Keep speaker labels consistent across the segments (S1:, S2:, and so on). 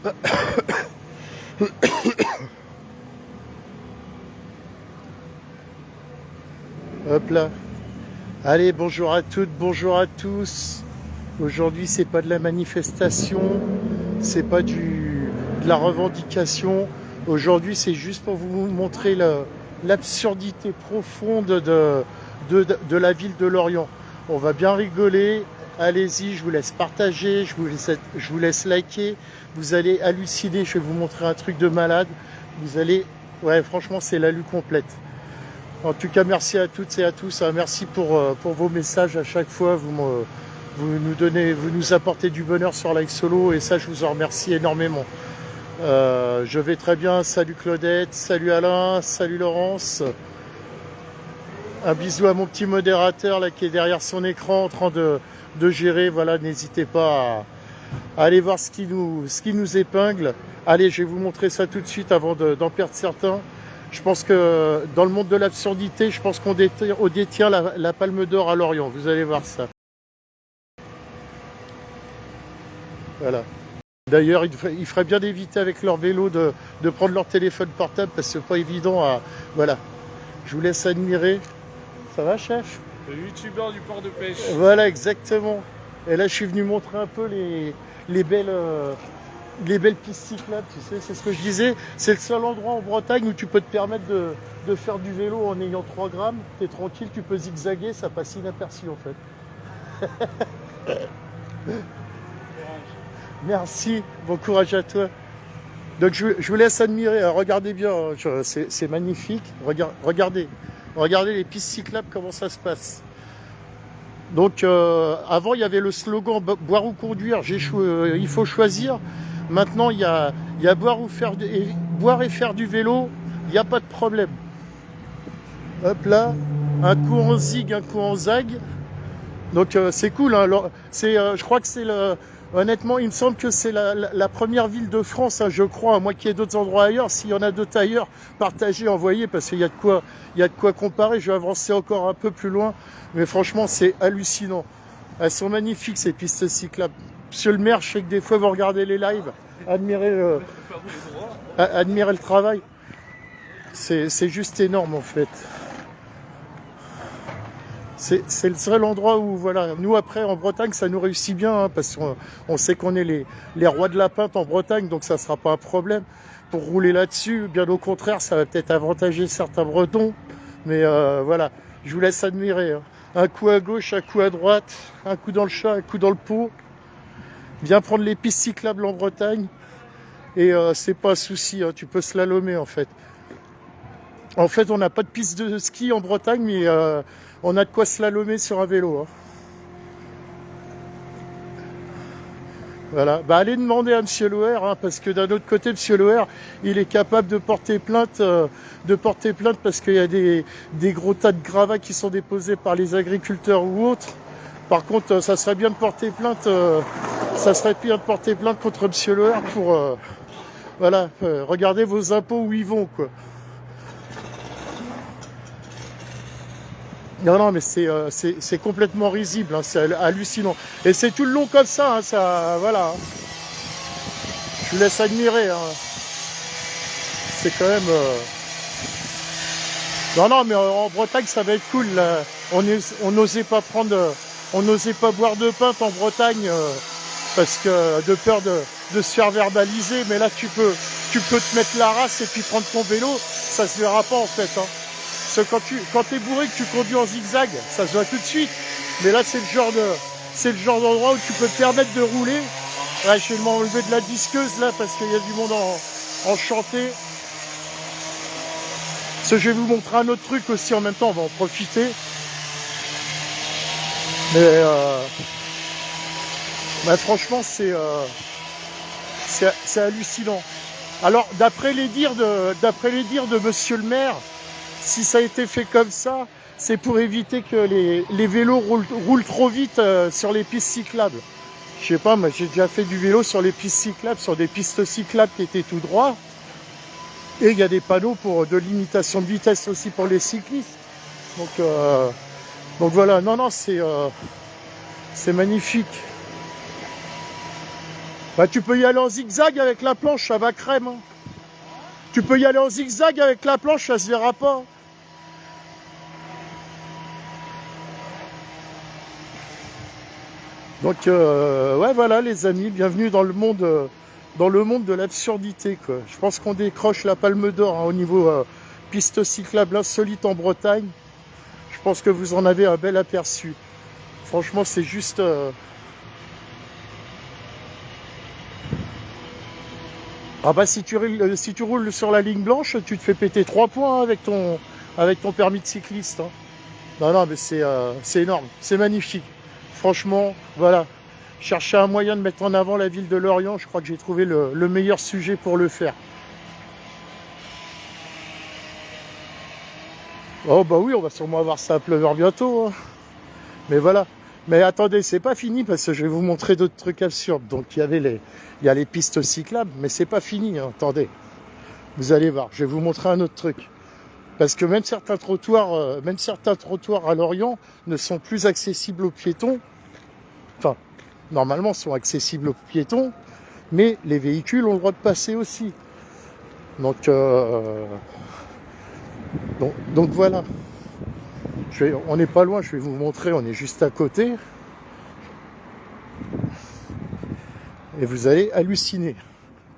S1: Hop là. Allez, bonjour à toutes, bonjour à tous. Aujourd'hui, c'est pas de la manifestation, c'est pas de la revendication. Aujourd'hui, c'est juste pour vous montrer l'absurdité profonde de la ville de Lorient. On va bien rigoler. Allez-y, je vous laisse partager, je vous laisse liker. Vous allez halluciner, je vais vous montrer un truc de malade. Vous allez... Ouais, franchement, c'est l'alu complète. En tout cas, merci à toutes et à tous. Merci pour vos messages à chaque fois. Vous nous apportez du bonheur sur Like Solo et ça, je vous en remercie énormément. Je vais très bien. Salut Claudette, salut Alain, salut Laurence. Un bisou à mon petit modérateur là qui est derrière son écran en train de gérer. Voilà, n'hésitez pas à aller voir ce qui nous épingle. Allez, je vais vous montrer ça tout de suite avant d'en perdre certains. Je pense que dans le monde de l'absurdité, je pense qu'on détient la Palme d'Or à Lorient. Vous allez voir ça. Voilà. D'ailleurs, il ferait bien d'éviter avec leur vélo de prendre leur téléphone portable parce que c'est pas évident à... Voilà. Je vous laisse admirer. Ça va, chef?
S2: Le youtubeur du port de pêche.
S1: Voilà, exactement. Et là, je suis venu montrer un peu les belles pistes cyclables, tu sais, c'est ce que je disais. C'est le seul endroit en Bretagne où tu peux te permettre de faire du vélo en ayant 3 grammes. Tu es tranquille, tu peux zigzaguer, ça passe inaperçu en fait. Merci, bon courage à toi. Donc je vous laisse admirer, regardez bien, c'est magnifique. Regardez les pistes cyclables, comment ça se passe. Donc avant il y avait le slogan boire ou conduire, il faut choisir. Maintenant il y a boire et faire du vélo, il n'y a pas de problème. Hop là, un coup en zig, un coup en zag. Donc c'est cool, hein. Je crois que c'est honnêtement, il me semble que c'est la première ville de France, hein, je crois, à moins qu'il y ait d'autres endroits ailleurs. S'il y en a d'autres ailleurs, partagez, envoyez, parce qu'il y a de quoi comparer. Je vais avancer encore un peu plus loin, mais franchement, c'est hallucinant. Elles sont magnifiques, ces pistes cyclables. Monsieur le maire, je sais que des fois, vous regardez les lives, admirez le travail. C'est juste énorme, en fait. C'est le seul endroit où, voilà, nous après en Bretagne ça nous réussit bien, hein, parce qu'on sait qu'on est les rois de la pinte en Bretagne, donc ça ne sera pas un problème pour rouler là-dessus. Bien au contraire, ça va peut-être avantager certains Bretons, mais voilà, je vous laisse admirer, hein. Un coup à gauche, un coup à droite, un coup dans le chat, un coup dans le pot. Bien prendre les pistes cyclables en Bretagne, et c'est pas un souci, hein, tu peux slalomer en fait. En fait, on n'a pas de piste de ski en Bretagne, mais on a de quoi slalomer sur un vélo, hein. Voilà. Bah, allez demander à Monsieur Loer, hein, parce que d'un autre côté, Monsieur Loer, il est capable de porter plainte parce qu'il y a des gros tas de gravats qui sont déposés par les agriculteurs ou autres. Par contre, ça serait bien de porter plainte. Contre Monsieur Loer pour, voilà, regardez vos impôts où ils vont, quoi. Non, mais c'est complètement risible, hein, c'est hallucinant. Et c'est tout le long comme ça, hein, ça, voilà. Je vous laisse admirer, hein. C'est quand même... Non, mais en Bretagne, ça va être cool, là. On n'osait pas boire de pinte en Bretagne, parce que de peur de se faire verbaliser. Mais là, tu peux te mettre la race et puis prendre ton vélo, ça se verra pas, en fait, hein. Parce que quand t'es bourré, que tu conduis en zigzag, ça se voit tout de suite. Mais là, c'est le genre d'endroit où tu peux te permettre de rouler. Ouais, je vais m'enlever de la disqueuse là parce qu'il y a du monde en chanté. Parce que je vais vous montrer un autre truc aussi en même temps, on va en profiter. Mais bah, franchement, c'est hallucinant. Alors, d'après les dires de Monsieur le maire, si ça a été fait comme ça, c'est pour éviter que les vélos roulent trop vite sur les pistes cyclables. Je sais pas, moi j'ai déjà fait du vélo sur les pistes cyclables, sur des pistes cyclables qui étaient tout droit. Et il y a des panneaux de limitation de vitesse aussi pour les cyclistes. Donc voilà, non, c'est magnifique. Bah, tu peux y aller en zigzag avec la planche, ça va crème. Hein. Tu peux y aller en zigzag avec la planche, ça se verra pas. Donc, ouais, voilà, les amis, bienvenue dans le monde de l'absurdité, quoi. Je pense qu'on décroche la Palme d'Or hein, au niveau piste cyclable insolite en Bretagne. Je pense que vous en avez un bel aperçu. Franchement, c'est juste... Ah bah si tu roules sur la ligne blanche, tu te fais péter 3 points hein, avec ton permis de cycliste. Hein. Non, non, mais c'est énorme, c'est magnifique. Franchement, voilà. Chercher un moyen de mettre en avant la ville de Lorient, je crois que j'ai trouvé le meilleur sujet pour le faire. Oh bah oui, on va sûrement avoir ça à pleuvoir bientôt. Hein. Mais voilà. Mais attendez, c'est pas fini parce que je vais vous montrer d'autres trucs absurdes. Donc il y a les pistes cyclables, mais c'est pas fini. Hein. Attendez, vous allez voir. Je vais vous montrer un autre truc. Parce que même certains trottoirs à Lorient ne sont plus accessibles aux piétons. Enfin, normalement, sont accessibles aux piétons, mais les véhicules ont le droit de passer aussi. Donc, donc voilà. On n'est pas loin, je vais vous montrer, on est juste à côté. Et vous allez halluciner.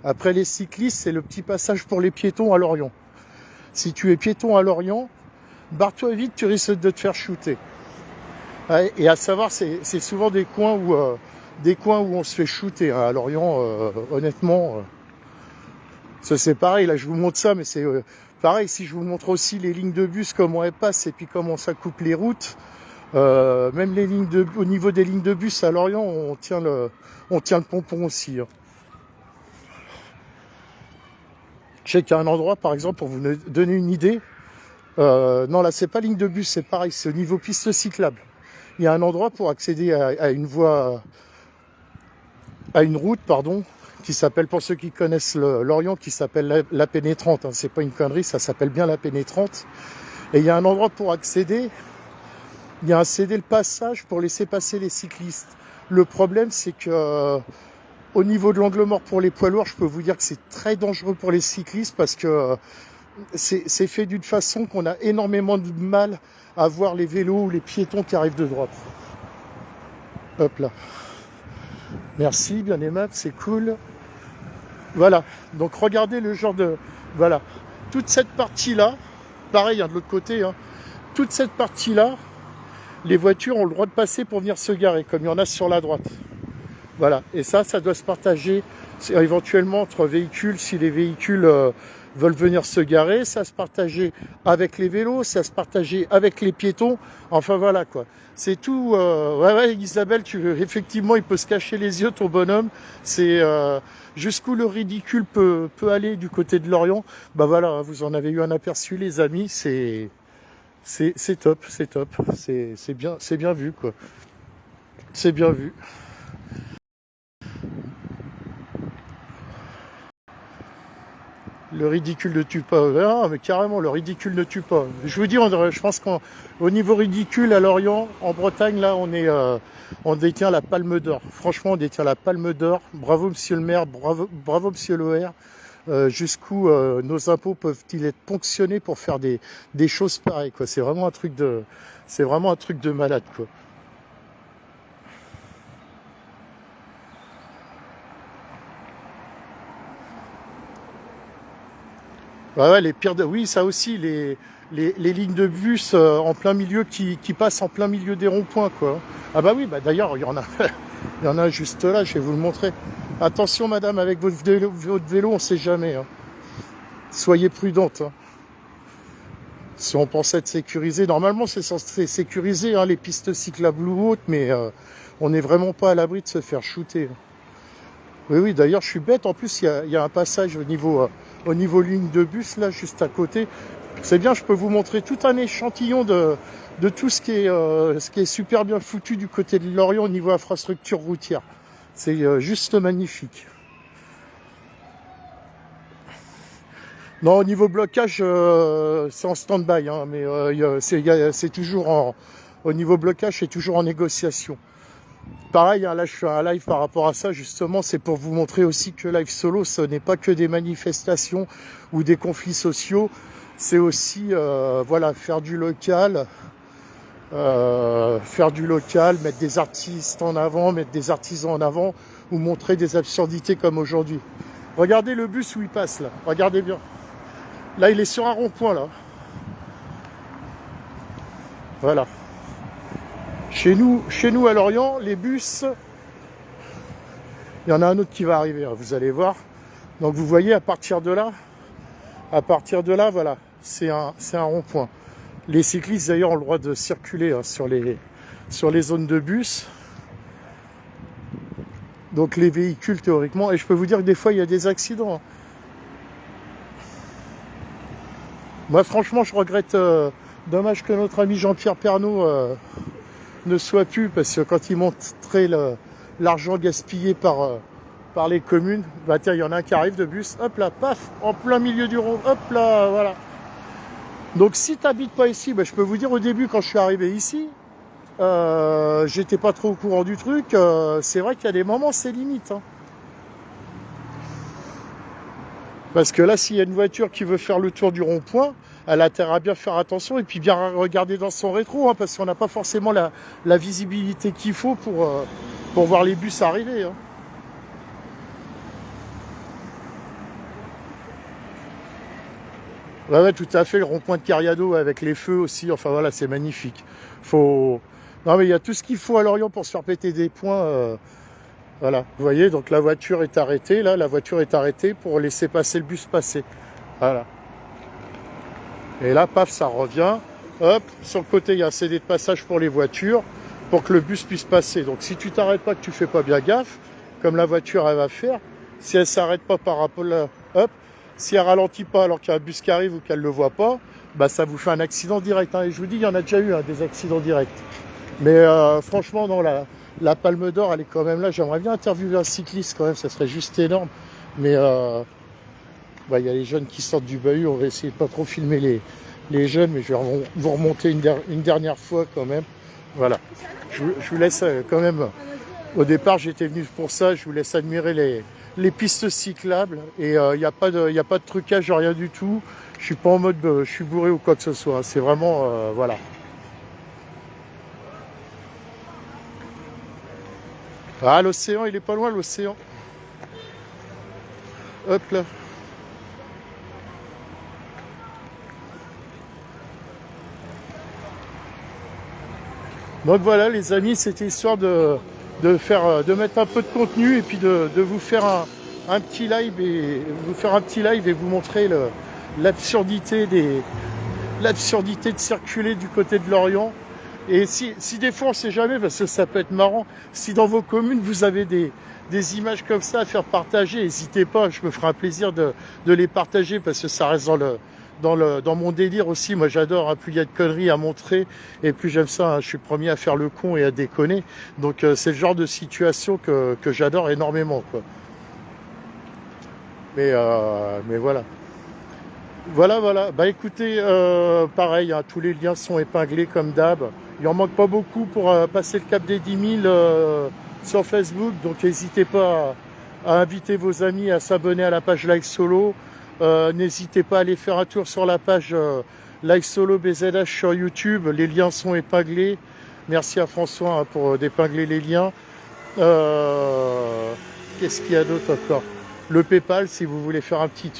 S1: Après les cyclistes, c'est le petit passage pour les piétons à Lorient. Si tu es piéton à Lorient, barre-toi vite, tu risques de te faire shooter. Et à savoir, c'est souvent des coins où on se fait shooter. Hein. À Lorient, honnêtement, ça c'est pareil. Là, je vous montre ça, mais c'est pareil. Si je vous montre aussi les lignes de bus, comment elles passent, et puis comment ça coupe les routes, même au niveau des lignes de bus à Lorient, on tient le pompon aussi. Hein. Je sais qu'il y a un endroit, par exemple, pour vous donner une idée. Non, là, c'est pas ligne de bus, c'est pareil, c'est au niveau piste cyclable. Il y a un endroit pour accéder à une route, pardon, qui s'appelle, pour ceux qui connaissent Lorient, qui s'appelle la pénétrante. Hein. C'est pas une connerie, ça s'appelle bien la pénétrante. Et il y a un endroit pour accéder. Il y a un cédé le passage pour laisser passer les cyclistes. Le problème, c'est que au niveau de l'angle mort pour les poids lourds, je peux vous dire que c'est très dangereux pour les cyclistes parce que c'est fait d'une façon qu'on a énormément de mal à voir les vélos ou les piétons qui arrivent de droite. Hop là. Merci, bien aimable, c'est cool. Voilà, donc regardez le genre de... Voilà, toute cette partie-là, pareil hein, de l'autre côté, hein, toute cette partie-là, les voitures ont le droit de passer pour venir se garer, comme il y en a sur la droite. Voilà, et ça doit se partager éventuellement entre véhicules, si les véhicules veulent venir se garer, ça se partager avec les vélos, ça se partager avec les piétons, enfin voilà quoi. C'est tout, ouais, Isabelle, effectivement, il peut se cacher les yeux, ton bonhomme, c'est jusqu'où le ridicule peut aller du côté de Lorient, bah voilà, vous en avez eu un aperçu les amis, c'est top, c'est bien vu quoi, c'est bien vu. Le ridicule ne tue pas. Ah, mais carrément, le ridicule ne tue pas. Je vous dis, je pense qu'au niveau ridicule, à Lorient, en Bretagne, là, on détient la Palme d'Or. Franchement, on détient la Palme d'Or. Bravo, monsieur le maire, bravo monsieur l'OR. Jusqu'où nos impôts peuvent-ils être ponctionnés pour faire des choses pareilles, quoi. C'est vraiment un truc de malade, quoi. Ouais, les pires oui, ça aussi, les lignes de bus en plein milieu qui passent en plein milieu des ronds-points, quoi. Ah bah oui, bah d'ailleurs, il y en a, il y en a juste là, je vais vous le montrer. Attention, madame, avec votre vélo, on sait jamais. Hein. Soyez prudente. Hein. Si on pense être sécurisé, normalement, c'est censé sécuriser hein, les pistes cyclables ou autres, mais on n'est vraiment pas à l'abri de se faire shooter. Oui, oui, d'ailleurs, je suis bête. En plus, il y a un passage au niveau ligne de bus, là, juste à côté. C'est bien, je peux vous montrer tout un échantillon de tout ce qui est super bien foutu du côté de Lorient au niveau infrastructure routière. C'est juste magnifique. Non, au niveau blocage, c'est en stand-by, hein, mais c'est toujours au niveau blocage, c'est toujours en négociation. Pareil, hein, là je fais un live par rapport à ça, justement, c'est pour vous montrer aussi que Live Solo, ce n'est pas que des manifestations ou des conflits sociaux, c'est aussi voilà, faire du local, mettre des artistes en avant, mettre des artisans en avant, ou montrer des absurdités comme aujourd'hui. Regardez le bus où il passe là, regardez bien. Là il est sur un rond-point là. Voilà. Chez nous à Lorient, les bus, il y en a un autre qui va arriver, hein, vous allez voir. Donc vous voyez, à partir de là, voilà, c'est un rond-point. Les cyclistes d'ailleurs ont le droit de circuler hein, sur les zones de bus. Donc les véhicules théoriquement, et je peux vous dire que des fois il y a des accidents. Moi franchement je regrette, dommage que notre ami Jean-Pierre Pernaut ne soit plus, parce que quand il montrait l'argent gaspillé par les communes, bah tiens, il y en a un qui arrive de bus, hop là, paf, en plein milieu du rond, hop là, voilà. Donc si tu n'habites pas ici, bah, je peux vous dire au début quand je suis arrivé ici, j'étais pas trop au courant du truc, c'est vrai qu'il y a des moments c'est limite. Hein. Parce que là, s'il y a une voiture qui veut faire le tour du rond-point, elle a intérêt à bien faire attention et puis bien regarder dans son rétro, hein, parce qu'on n'a pas forcément la visibilité qu'il faut pour voir les bus arriver. Hein. Ouais, tout à fait, le rond-point de Cariado avec les feux aussi, enfin voilà, c'est magnifique. Non mais il y a tout ce qu'il faut à Lorient pour se faire péter des points. Voilà, vous voyez, donc la voiture est arrêtée, là, la voiture est arrêtée pour laisser passer le bus passer. Voilà. Et là, paf, ça revient. Hop, sur le côté, il y a un CD de passage pour les voitures, pour que le bus puisse passer. Donc si tu t'arrêtes pas, que tu fais pas bien gaffe, comme la voiture, elle va faire, si elle s'arrête pas par rapport là, hop, si elle ralentit pas alors qu'il y a un bus qui arrive ou qu'elle le voit pas, bah ça vous fait un accident direct. Hein. Et je vous dis, il y en a déjà eu hein, des accidents directs. Mais franchement, non, la Palme d'Or, elle est quand même là. J'aimerais bien interviewer un cycliste quand même, ça serait juste énorme. Mais il y a les jeunes qui sortent du bahut, on va essayer de pas trop filmer les jeunes, mais je vais vous remonter une dernière fois quand même. Voilà, je vous laisse quand même, au départ j'étais venu pour ça, je vous laisse admirer les pistes cyclables, et il n'y a pas de trucage, rien du tout. Je suis pas en mode, je suis bourré ou quoi que ce soit, c'est vraiment, voilà. Ah, l'océan, il est pas loin, l'océan. Hop là. Donc voilà les amis, c'était histoire de mettre un peu de contenu et puis de vous faire un petit live et vous montrer l'absurdité de circuler du côté de Lorient. Et si des fois on ne sait jamais, parce que ça peut être marrant, si dans vos communes vous avez des images comme ça à faire partager, n'hésitez pas, je me ferai un plaisir de les partager, parce que ça reste dans mon délire aussi. Moi j'adore, hein, plus il y a de conneries à montrer et plus j'aime ça, hein. Je suis le premier à faire le con et à déconner, donc c'est le genre de situation que j'adore énormément quoi. Mais voilà, bah écoutez, pareil, hein, tous les liens sont épinglés comme d'hab. Il en manque pas beaucoup pour passer le cap des 10 000 sur Facebook, donc n'hésitez pas à inviter vos amis à s'abonner à la page Live Solo. N'hésitez pas à aller faire un tour sur la page Live Solo BZH sur YouTube, les liens sont épinglés. Merci à François hein, pour d'épingler les liens. Qu'est-ce qu'il y a d'autre encore? Le PayPal, si vous voulez faire un petit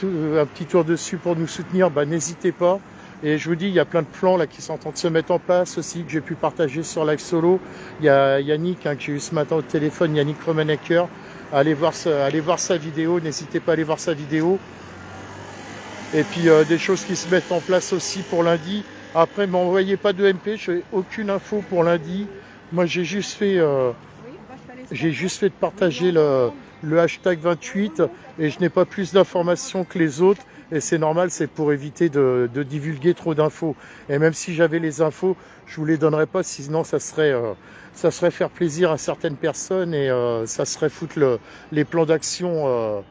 S1: tour dessus pour nous soutenir, bah, n'hésitez pas. Et je vous dis, il y a plein de plans là qui sont en train de se mettre en place aussi, que j'ai pu partager sur Live Solo. Il y a Yannick hein, que j'ai eu ce matin au téléphone, Yannick Romanecker. Allez voir sa vidéo, n'hésitez pas à aller voir sa vidéo. Et puis des choses qui se mettent en place aussi pour lundi. Après, m'envoyez pas de MP, je n'ai aucune info pour lundi. Moi, j'ai juste fait de partager le hashtag 28 et je n'ai pas plus d'informations que les autres. Et c'est normal, c'est pour éviter de divulguer trop d'infos. Et même si j'avais les infos, je vous les donnerais pas, sinon ça serait faire plaisir à certaines personnes et ça serait foutre les plans d'action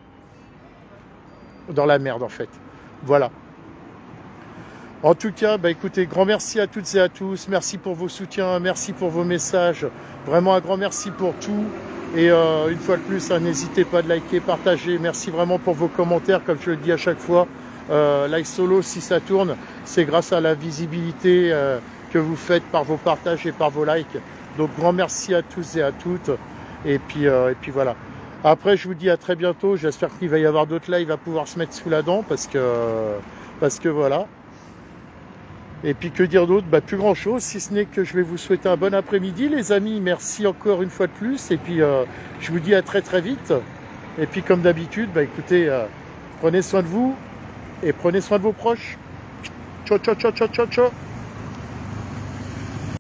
S1: dans la merde en fait. Voilà. En tout cas, bah écoutez, grand merci à toutes et à tous. Merci pour vos soutiens, merci pour vos messages. Vraiment un grand merci pour tout. Et une fois de plus, hein, n'hésitez pas à liker, partager. Merci vraiment pour vos commentaires, comme je le dis à chaque fois. Like Solo, si ça tourne, c'est grâce à la visibilité que vous faites par vos partages et par vos likes. Donc grand merci à tous et à toutes. Et puis voilà. Après, je vous dis à très bientôt. J'espère qu'il va y avoir d'autres lives à pouvoir se mettre sous la dent parce que voilà. Et puis que dire d'autre? Bah, plus grand chose, si ce n'est que je vais vous souhaiter un bon après-midi, les amis. Merci encore une fois de plus. Et puis je vous dis à très très vite. Et puis comme d'habitude, bah écoutez, prenez soin de vous et prenez soin de vos proches. Ciao, ciao, ciao, ciao, ciao, ciao.